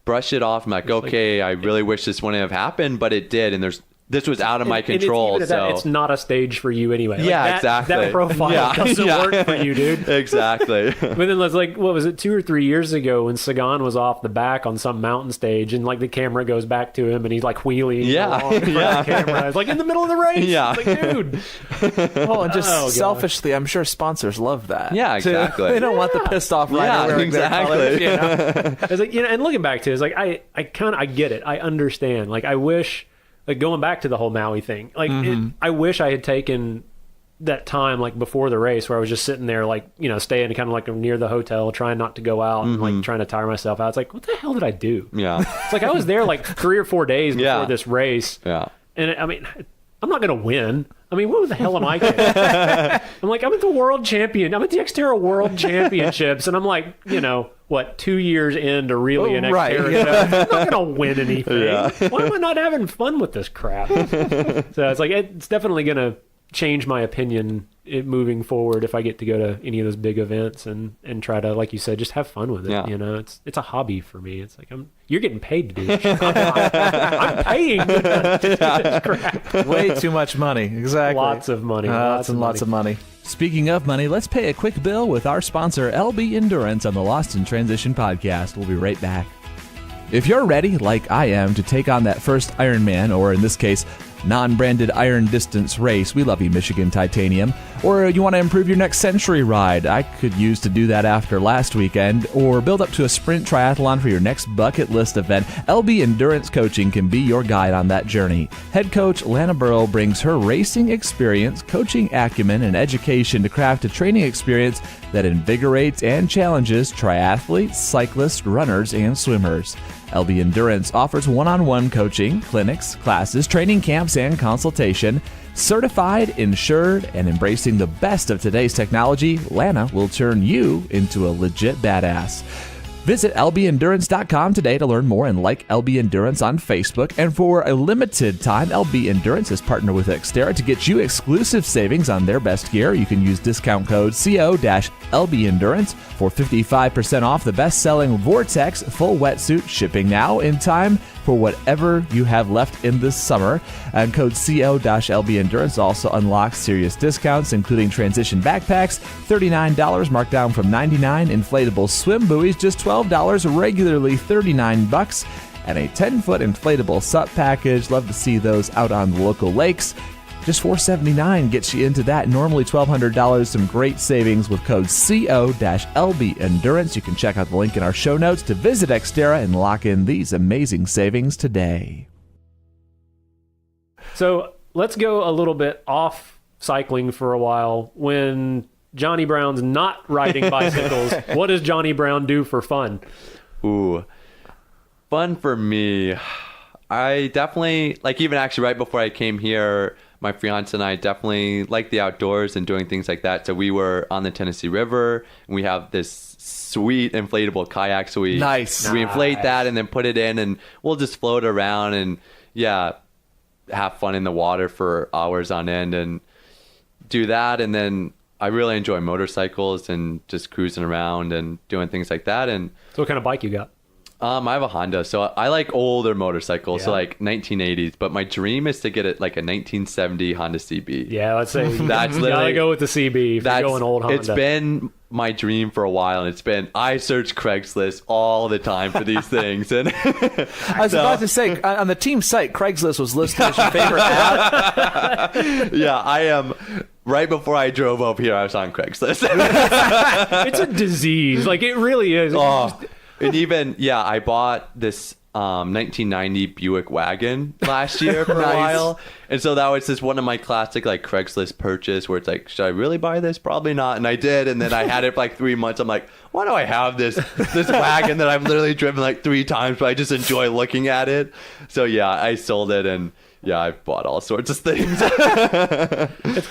brush it off. I'm like, okay, I really wish this wouldn't have happened, but it did. And this was out of my control. It's not a stage for you anyway. Exactly. That profile doesn't work for you, dude. Exactly. But then it's like, what was it, 2 or 3 years ago when Sagan was off the back on some mountain stage, and like the camera goes back to him and he's like wheeling along in front of the camera. It's like in the middle of the race. Yeah. It's like, dude. Well, and just selfishly, I'm sure sponsors love that. Yeah, exactly. They don't want the pissed off rider wearing their colors, you know? It's like, and looking back to it, it's like I get it. I understand. Like, I wish, like, going back to the whole Maui thing, like I wish I had taken that time, like, before the race, where I was just sitting there, like, you know, staying kind of like near the hotel, trying not to go out and like trying to tire myself out. It's like, what the hell did I do? Yeah. It's like I was there like 3 or 4 days before this race. Yeah. And I mean, I'm not going to win. I mean, what the hell am I kidding? I'm like, I'm at the world champion. I'm at the Xterra World Championships, and I'm like, you know, what, 2 years into really an Xterra show. I'm not going to win anything. Yeah. Why am I not having fun with this crap? So it's like, it's definitely going to change my opinion moving forward if I get to go to any of those big events and try to, like you said, just have fun with it. Yeah. You know, it's a hobby for me. It's like, you're getting paid to do this shit. I'm paying to do this crap. Way too much money. Exactly. Lots of money. Lots of money. Speaking of money, let's pay a quick bill with our sponsor, LB Endurance, on the Lost in Transition podcast. We'll be right back. If you're ready, like I am, to take on that first Ironman, or in this case, non-branded iron distance race, we love you, Michigan Titanium, or you want to improve your next century ride, I could use to do that after last weekend, or build up to a sprint triathlon for your next bucket list event, LB Endurance Coaching can be your guide on that journey. Head coach Lana Burrow brings her racing experience, coaching acumen, and education to craft a training experience that invigorates and challenges triathletes, cyclists, runners, and swimmers. LB Endurance offers one-on-one coaching, clinics, classes, training camps, and consultation. Certified, insured, and embracing the best of today's technology, Lana will turn you into a legit badass. Visit lbendurance.com today to learn more and like LB Endurance on Facebook. And for a limited time, LB Endurance has partnered with Xterra to get you exclusive savings on their best gear. You can use discount code CO-LB Endurance for 55% off the best-selling Vortex full wetsuit, shipping now in time for whatever you have left in this summer. And code CO-LB Endurance also unlocks serious discounts, including transition backpacks, $39 marked down from $99, inflatable swim buoys, just $12, regularly $39, and a 10-foot inflatable SUP package. Love to see those out on the local lakes. Just $479 gets you into that. Normally $1,200. Some great savings with code CO-LB Endurance. You can check out the link in our show notes to visit Xterra and lock in these amazing savings today. So let's go a little bit off cycling for a while. When Jonny Brown's not riding bicycles, what does Jonny Brown do for fun? Ooh, fun for me. I definitely, like, even actually right before I came here, my fiance and I definitely like the outdoors and doing things like that. So we were on the Tennessee River, and we have this sweet inflatable kayak. So we inflate that and then put it in, and we'll just float around and have fun in the water for hours on end and do that. And then I really enjoy motorcycles and just cruising around and doing things like that. And so what kind of bike you got? I have a Honda, so I like older motorcycles, so like 1980s. But my dream is to get it like a 1970 Honda CB. Yeah, let's say that's you gotta go with the CB if you're going old Honda. It's been my dream for a while, and I search Craigslist all the time for these things. And I was about to say, on the team site, Craigslist was listed as your favorite app. Yeah, I am. Right before I drove over here, I was on Craigslist. It's a disease. Like, it really is. And even, I bought this 1990 Buick wagon last year for a while. And so that was just one of my classic, like, Craigslist purchase where it's like, should I really buy this? Probably not. And I did. And then I had it for like 3 months. I'm like, why do I have this wagon that I've literally driven like 3 times, but I just enjoy looking at it? So I sold it, and I've bought all sorts of things.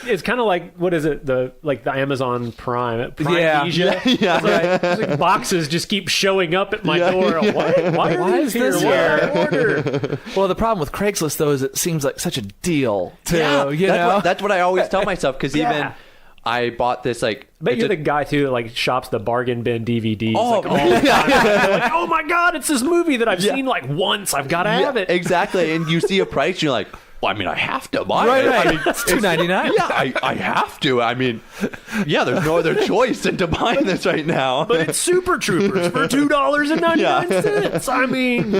It's kind of like, what is it? The Amazon Prime. Yeah. It's like boxes just keep showing up at my door. What? Why is this here? Order? Well, the problem with Craigslist, though, is it seems like such a deal, too. That's what I always tell myself, because even I bought this like. But you're the guy too that like shops the bargain bin DVDs like all the time. Like, oh my god, it's this movie that I've seen like once. I've got to have it. Exactly. And you see a price, and you're like, well, I mean, I have to buy it. Right. I mean, It's $2.99. Yeah, I have to. I mean, yeah, there's no other choice than to buy this right now. But it's Super Troopers for $2.99. I mean,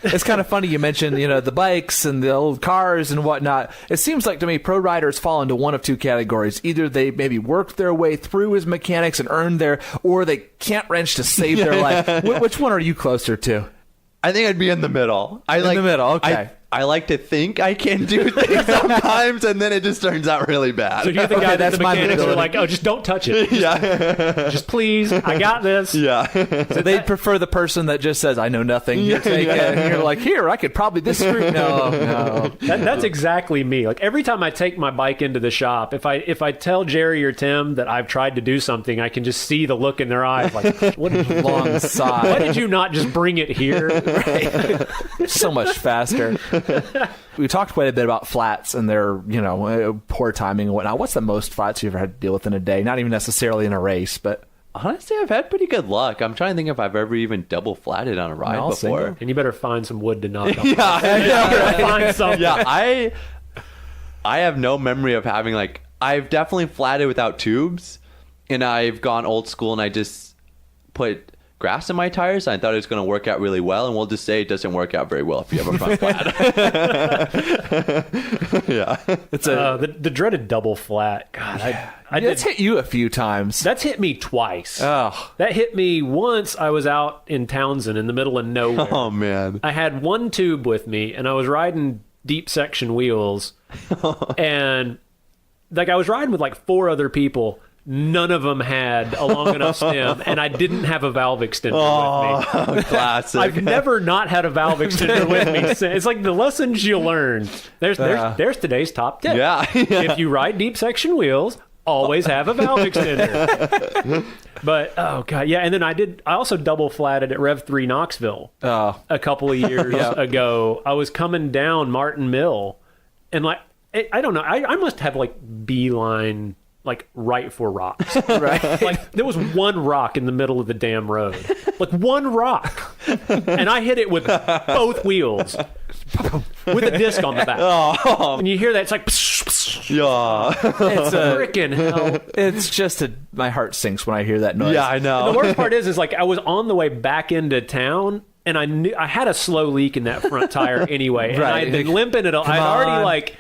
It's kind of funny you mentioned, the bikes and the old cars and whatnot. It seems like to me pro riders fall into one of two categories. Either they maybe worked their way through as mechanics and earned their, or they can't wrench to save their life. Which one are you closer to? I think I'd be in the middle. In the middle, okay. I like to think I can do things sometimes, and then it just turns out really bad. so you're the guy that's that the my mechanics are mentality. like, oh, just don't touch it. Just please, I got this. Yeah. So they'd prefer the person that just says, I know nothing. You take it, and you're like, here, I could probably this screw. No. That's exactly me. Like every time I take my bike into the shop, if I tell Jerry or Tim that I've tried to do something, I can just see the look in their eyes. Like, what did you Long sigh. Why did you not just bring it here? So much faster. We talked quite a bit about flats and their, poor timing and whatnot. What's the most flats you ever had to deal with in a day? Not even necessarily in a race, but Honestly, I've had pretty good luck. I'm trying to think if I've ever even double flatted on a ride No, before. single. And you better find some wood to knock off. Yeah, Find something. yeah. I have no memory of having I've definitely flatted without tubes, and I've gone old school and I just put grass in my tires. And I thought it was going to work out really well, and we'll just say it doesn't work out very well if you have a front flat. Yeah, it's the dreaded double flat. God, it's hit you a few times. That's hit me twice. Oh, That hit me once. I was out in Townsend in the middle of nowhere. oh man. I had one tube with me, and I was riding deep section wheels, and I was riding with 4 other people. None of them had a long enough stem, and I didn't have a valve extender with me. Classic. I've never not had a valve extender with me. It's like the lessons you learn. There's today's top tip. Yeah. If you ride deep section wheels, always have a valve extender. But oh god, yeah. And then I also double flatted at Rev 3 Knoxville a couple of years ago. I was coming down Martin Mill, and I don't know. I must have beeline. Right for rocks. Right. There was one rock in the middle of the damn road. One rock. And I hit it with both wheels. With a disc on the back. Oh. And you hear that, it's like... Yeah. it's freaking hell. It's just my heart sinks when I hear that noise. Yeah, I know. And the worst part is I was on the way back into town, and I knew I had a slow leak in that front tire anyway. And I had been limping it. I'd already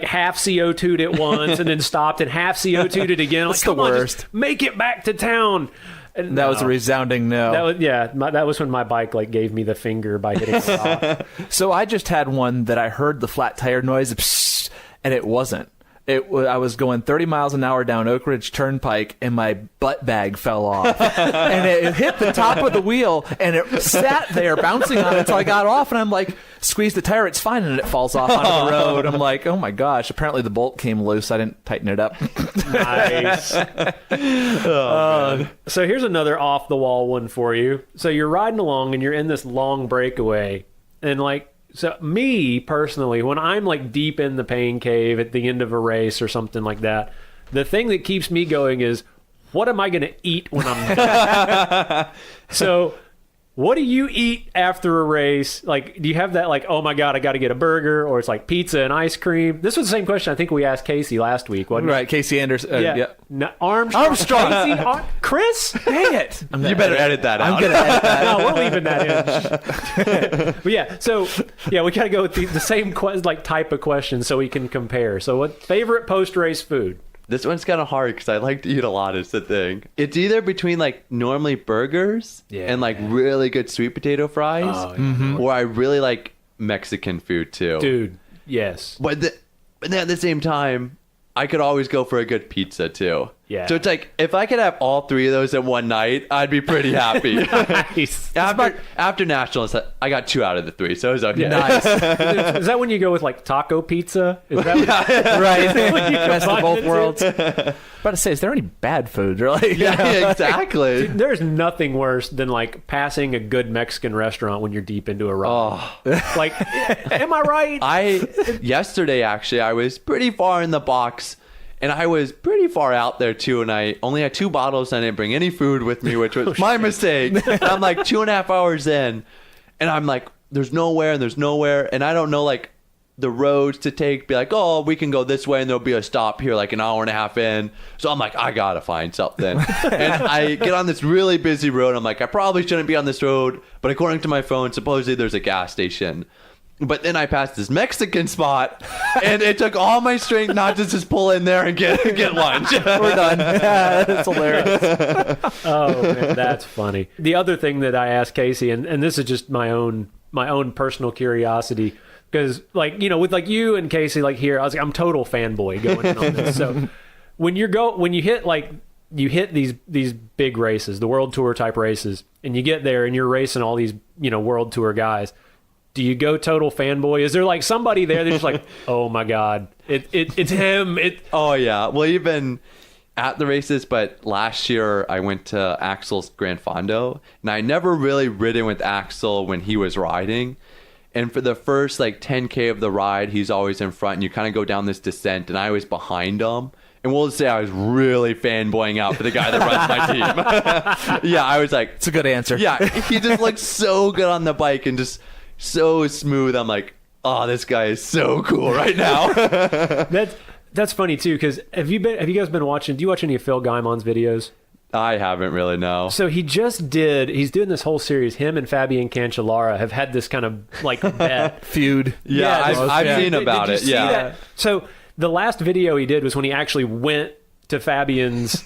half CO2'd it once and then stopped and half CO2'd it again. That's the worst. Just make it back to town. And that was a resounding no. That was when my bike gave me the finger by hitting the rock. So I just had one that I heard the flat tire noise, psst, and it wasn't. I was going 30 miles an hour down Oak Ridge Turnpike, and my butt bag fell off. And it hit the top of the wheel, and it sat there bouncing on it until I got off, and I'm like, squeeze the tire, it's fine, and it falls off onto the road. I'm like, oh my gosh, apparently the bolt came loose. I didn't tighten it up. Nice. So here's another off-the-wall one for you. So you're riding along, and you're in this long breakaway, and so me personally, when I'm deep in the pain cave at the end of a race or something like that, the thing that keeps me going is, what am I going to eat when I'm done? So what do you eat after a race? Do you have that oh my God, I got to get a burger, or it's pizza and ice cream? This was the same question I think we asked Casey last week, wasn't it? Right, Casey Anderson. Yeah. No, Armstrong. Casey, Chris? Dang it. You better edit that out. I'm going to edit that. No, we're leaving that in. But yeah, so we got to go with the same type of question so we can compare. So what favorite post-race food? This one's kind of hard because I like to eat a lot, is the thing. It's either between normally burgers and really good sweet potato fries, or I really like Mexican food too. Dude, yes. But then at the same time, I could always go for a good pizza too. Yeah. So it's if I could have all 3 of those in one night, I'd be pretty happy. Nice. After nationals, I got 2 out of the 3, so it was okay. Yeah. Nice. Is that when you go with taco pizza? Is that right? Best of both worlds. About to say, is there any bad food? Really? Yeah, exactly. Dude, there's nothing worse than passing a good Mexican restaurant when you're deep into a ride. Oh. Am I right? Yesterday actually, I was pretty far in the box, And I was pretty far out there too, and I only had 2 bottles, and I didn't bring any food with me, which was my mistake. And I'm like 2.5 hours in, and I'm like, there's nowhere, and I don't know like the roads to take. Be like, oh, we can go this way, and there'll be a stop here like an hour and a half in. So I'm like, I gotta find something. And I get on this really busy road. I'm like, I probably shouldn't be on this road, but according to my phone, supposedly there's a gas station. But then I passed this Mexican spot, and it took all my strength not to just pull in there and get lunch. We're done. That's hilarious. Oh man, that's funny. The other thing that I asked Casey, and this is just my own personal curiosity, because like, you know, with like you and Casey, like here, I was like, I'm total fanboy going in on this. So when you hit these big races, the World Tour type races, and you get there and you're racing all these, you know, World Tour guys, do you go total fanboy? Is there like somebody there that's like, oh my God, it's him? Oh yeah. Well, even at the races, but last year I went to Axel's Gran Fondo, and I never really ridden with Axel when he was riding. And for the first like 10K of the ride, he's always in front, and you kind of go down this descent, and I was behind him. And we'll just say I was really fanboying out for the guy that runs my team. Yeah, I was like... It's a good answer. Yeah, he just looked so good on the bike and just so smooth. I'm like, oh, this guy is so cool right now. That's funny too, because have you guys been watching? Do you watch any of Phil Gaimon's videos? I haven't really, no. So he's doing this whole series. Him and Fabian Cancellara have had this kind of like bet feud. Yeah, I've seen about it. Yeah. That? So the last video he did was when he actually went to Fabian's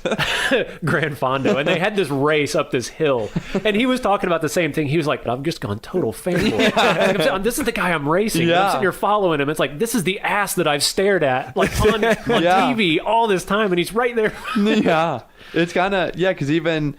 Gran Fondo, and they had this race up this hill, and he was talking about the same thing. He was like, I've just gone total fanboy. Yeah. This is the guy I'm racing. Yeah. I'm sitting here following him. It's like, this is the ass that I've stared at like on TV all this time, and he's right there. Yeah. It's kind of, because even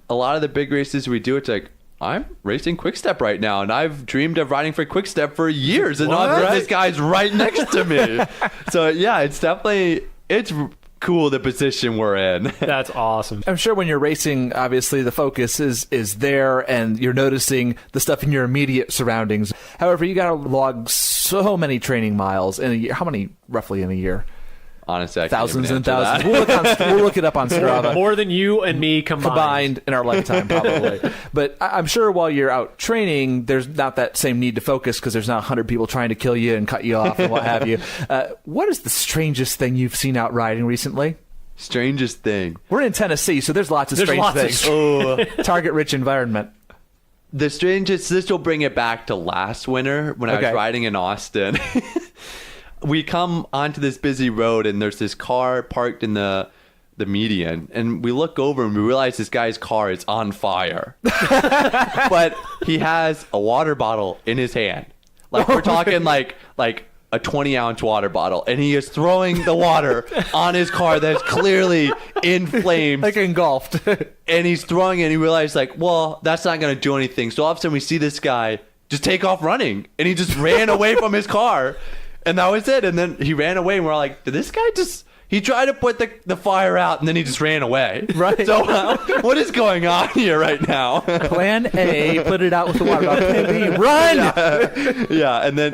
a lot of the big races we do, it's like, I'm racing Quick-Step right now, and I've dreamed of riding for Quick-Step for years, and this guy's right next to me. So yeah, it's cool the position we're in. That's awesome. I'm sure when you're racing, obviously the focus is there, and you're noticing the stuff in your immediate surroundings. However, you got to log so many training miles in a year. How many roughly in a year? Honestly, I thousands and thousands. We'll look it up on Strava. More than you and me combined in our lifetime, probably. But I'm sure while you're out training, there's not that same need to focus because there's not 100 people trying to kill you and cut you off and what have you. What is the strangest thing you've seen out riding recently? Strangest thing? We're in Tennessee, so there's lots of strange things. Target-rich environment. The strangest, this will bring it back to last winter when I was riding in Austin. We come onto this busy road, and there's this car parked in the median, and we look over and we realize this guy's car is on fire. But he has a water bottle in his hand. Like, we're talking like a 20-ounce water bottle, and he is throwing the water on his car that's clearly in flames. Like engulfed. And he's throwing it, and he realized, like, well, that's not going to do anything. So all of a sudden we see this guy just take off running, and he just ran away from his car. And that was it. And then he ran away, and we're like, did this guy just... He tried to put the fire out, and then he just ran away. Right. So what is going on here right now? Plan A, put it out with the water bottle. Plan B, run! Yeah. And then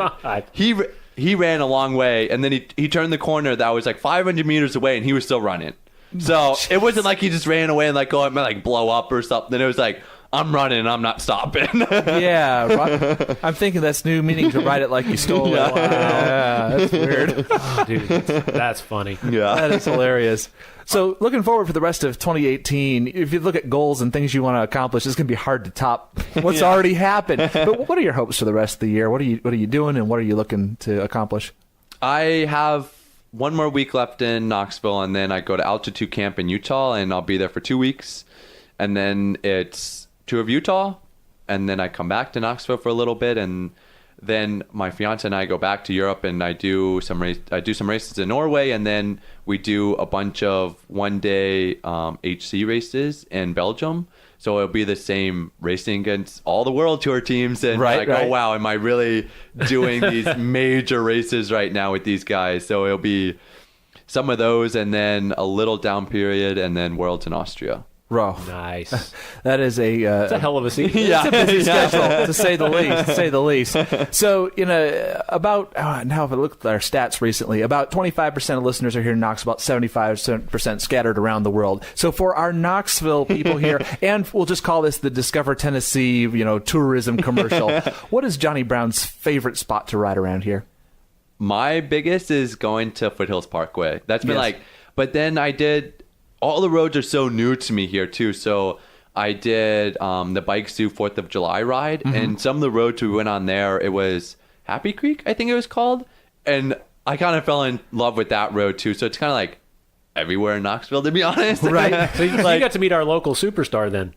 he ran a long way, and then he turned the corner that was like 500 meters away, and he was still running. So it wasn't like he just ran away and like, oh, it might like blow up or something. It was like, I'm running and I'm not stopping. Yeah. I'm thinking that's new meaning to ride it like you stole it. Wow. Yeah, that's weird. Oh, dude, that's funny. Yeah. That is hilarious. So looking forward for the rest of 2018, if you look at goals and things you want to accomplish, it's going to be hard to top what's already happened. But what are your hopes for the rest of the year? What are you doing, and what are you looking to accomplish? I have one more week left in Knoxville, and then I go to altitude camp in Utah, and I'll be there for 2 weeks. And then it's tour of Utah, and then I come back to Knoxville for a little bit, and then my fiance and I go back to Europe, and I do some races in Norway, and then we do a bunch of one-day HC races in Belgium. So it'll be the same racing against all the World Tour teams, and oh wow, am I really doing these major races right now with these guys? So it'll be some of those, and then a little down period, and then Worlds in Austria. Bro, Nice. that is It's a hell of a season. It's a busy schedule, to say the least. So, about, now if I look at our stats recently, about 25% of listeners are here in Knoxville, about 75% scattered around the world. So for our Knoxville people here, and we'll just call this the Discover Tennessee, tourism commercial, what is Jonny Brown's favorite spot to ride around here? My biggest is going to Foothills Parkway. That's been Yes. but then all the roads are so new to me here too. So I did the Bike Zoo 4th of July ride, and some of the roads we went on there, it was Happy Creek, I think it was called. And I kind of fell in love with that road too. So it's kind of like everywhere in Knoxville, to be honest. Right. So you got to meet our local superstar then.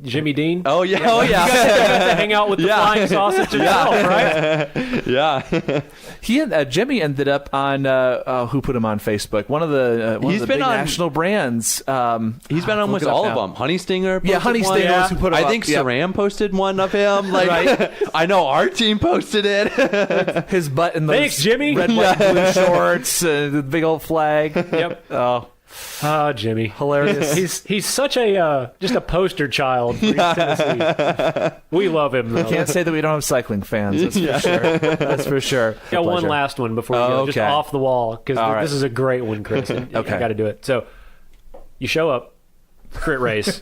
Jimmy Dean. Oh, yeah. You got to hang out with the flying sausage himself, right? Yeah. Jimmy ended up on who put him on Facebook? One of the big national brands. He's been on almost all of them. Honey Stinger. Yeah, Honey one. Stinger was who put him I up. think Yep. Saram posted one of him. I know our team posted it. His butt in those Thanks, Jimmy. red, white, blue shorts, the big old flag. Yep. Oh, Jimmy. hilarious. He's such a just a poster child for East Tennessee. We love him, though. Can't say that we don't have cycling fans. That's for sure. That's for sure. Got one Pleasure. last one before we go, just okay. off the wall, because All right. this is a great one, Chris. Okay. I got to do it. So you show up, crit race.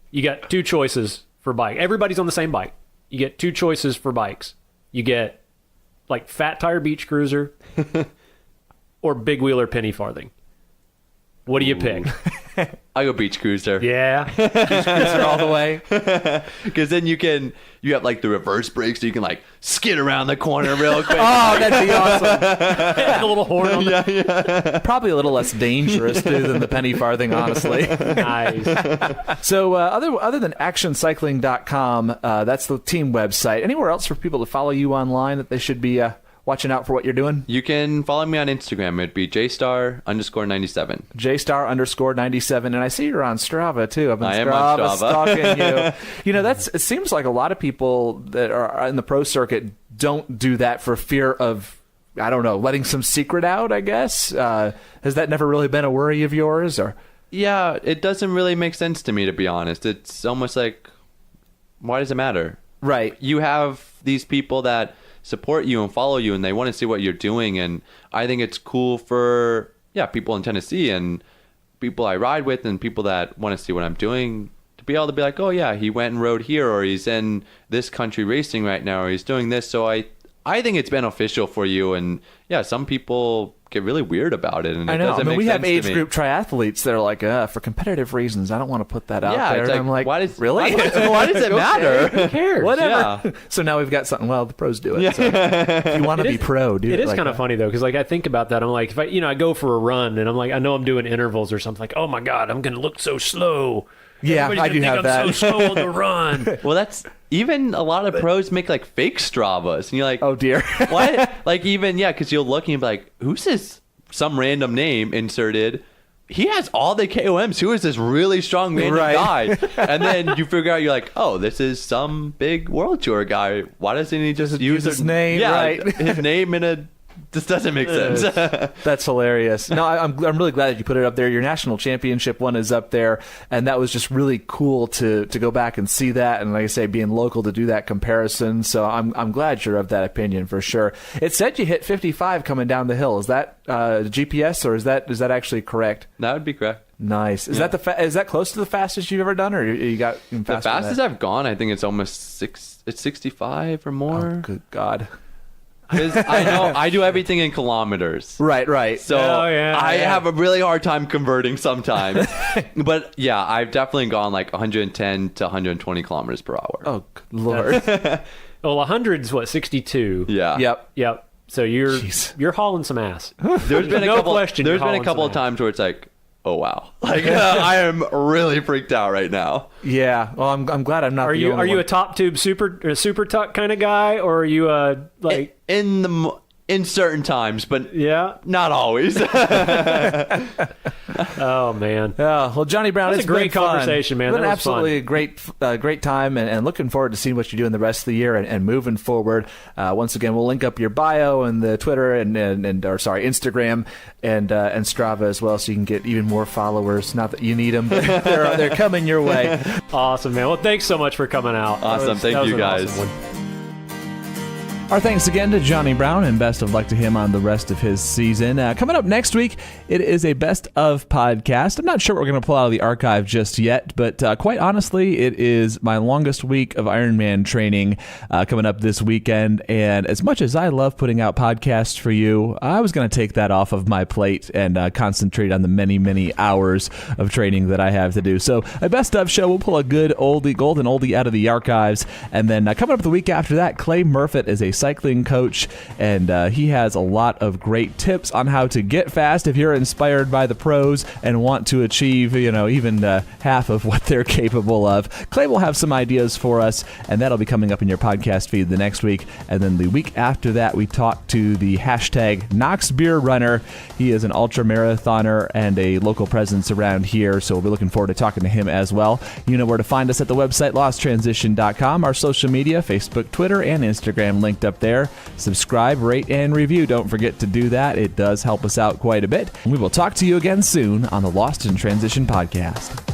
You got two choices for bike. Everybody's on the same bike. You get two choices for bikes. You get fat tire beach cruiser or big wheeler penny farthing. What do you pick? I go Beach Cruiser. Yeah. Cruiser all the way. Because then you have the reverse brake, so you can skid around the corner real quick. Oh, that'd be awesome. A little horn on the Probably a little less dangerous too than the penny farthing, honestly. Nice. So other than actioncycling.com, that's the team website. Anywhere else for people to follow you online that they should be watching out for what you're doing? You can follow me on Instagram. It'd be jstar_97. jstar_97. And I see you're on Strava, too. I am on Strava. Stalking you. It seems like a lot of people that are in the pro circuit don't do that for fear of, I don't know, letting some secret out, I guess. Has that never really been a worry of yours? Or Yeah, it doesn't really make sense to me, to be honest. It's almost like, why does it matter? Right. You have these people that support you and follow you, and they want to see what you're doing, and I think it's cool for people in Tennessee and people I ride with and people that want to see what I'm doing to be able to be like, oh yeah, he went and rode here, or he's in this country racing right now, or he's doing this. So I think it's beneficial for you, and some people get really weird about it, and I know. doesn't make we have sense to age me. group triathletes that are like, for competitive reasons, I don't want to put that out there. It's And I'm like, why does really? why does it matter? Who cares? Whatever. Yeah. So now we've got something. Well, the pros do it. So if you want to be pro, do it. It is like kind of that. funny though, because I think about that. I'm like, if I go for a run and I'm like, I know I'm doing intervals or something. Like, oh my god, I'm going to look so slow. Yeah, Everybody's I do gonna have think I'm that. so slow on the run. Well, that's even a lot of pros make fake Stravas, and you're like, Oh dear. what? Because you'll look and you'll be like, who's this? Some random name inserted. He has all the KOMs. Who is this really strong random guy? And then you figure out, you're like, oh, this is some big world tour guy. Why doesn't he just use his name? Yeah, Right. his name in a. This doesn't make sense. That's hilarious. No, I'm really glad that you put it up there. Your national championship one is up there, and that was just really cool to go back and see that. And like I say, being local to do that comparison. So I'm glad you're of that opinion for sure. It said you hit 55 coming down the hill. Is that GPS or is that actually correct? That would be correct. Nice. Is that is that close to the fastest you've ever done, or you got faster The fastest I've gone, I think it's almost it's 65 or more. Oh, good God. 'Cause I know I do everything in kilometers. Right. So I have a really hard time converting sometimes. But yeah, I've definitely gone 110 to 120 kilometers per hour. Oh, good Lord. Well, 100's what, 62? Yeah. Yep. So you're Jeez. you're hauling some ass. There's been No a couple. question There's you're been a hauling couple some of times where it's like, oh wow, I am really freaked out right now. Yeah. Well, I'm glad I'm not. Are the you only one. a top tube super tuck kind of guy, or are you In the in certain times, but Yeah. not always. Oh man. Yeah, well, Jonny Brown, That's it's a great been fun. conversation, man. It's been That was absolutely a great time, and looking forward to seeing what you do in the rest of the year and moving forward. Once again, we'll link up your bio and the Twitter and Instagram and Strava as well, so you can get even more followers. Not that you need them, but they're coming your way. Awesome, man. Well, thanks so much for coming out. Awesome. Thank you, guys. Awesome one. Our thanks again to Jonny Brown, and best of luck to him on the rest of his season. Coming up next week, it is a best of podcast. I'm not sure what we're going to pull out of the archive just yet, but quite honestly, it is my longest week of Ironman training coming up this weekend. And as much as I love putting out podcasts for you, I was going to take that off of my plate and concentrate on the many, many hours of training that I have to do. So a best of show, we'll pull a good golden oldie out of the archives. And then coming up the week after that, Clay Murfitt is a cycling coach, and he has a lot of great tips on how to get fast if you're inspired by the pros and want to achieve, even half of what they're capable of. Clay will have some ideas for us, and that'll be coming up in your podcast feed the next week. And then the week after that, we talk to the hashtag Knox Beer Runner. He is an ultra marathoner and a local presence around here, so we'll be looking forward to talking to him as well. You know where to find us at the website losttransition.com, our social media, Facebook, Twitter, and Instagram linked up there. Subscribe, rate, and review. Don't forget to do that. It does help us out quite a bit. And we will talk to you again soon on the Lost in Transition podcast.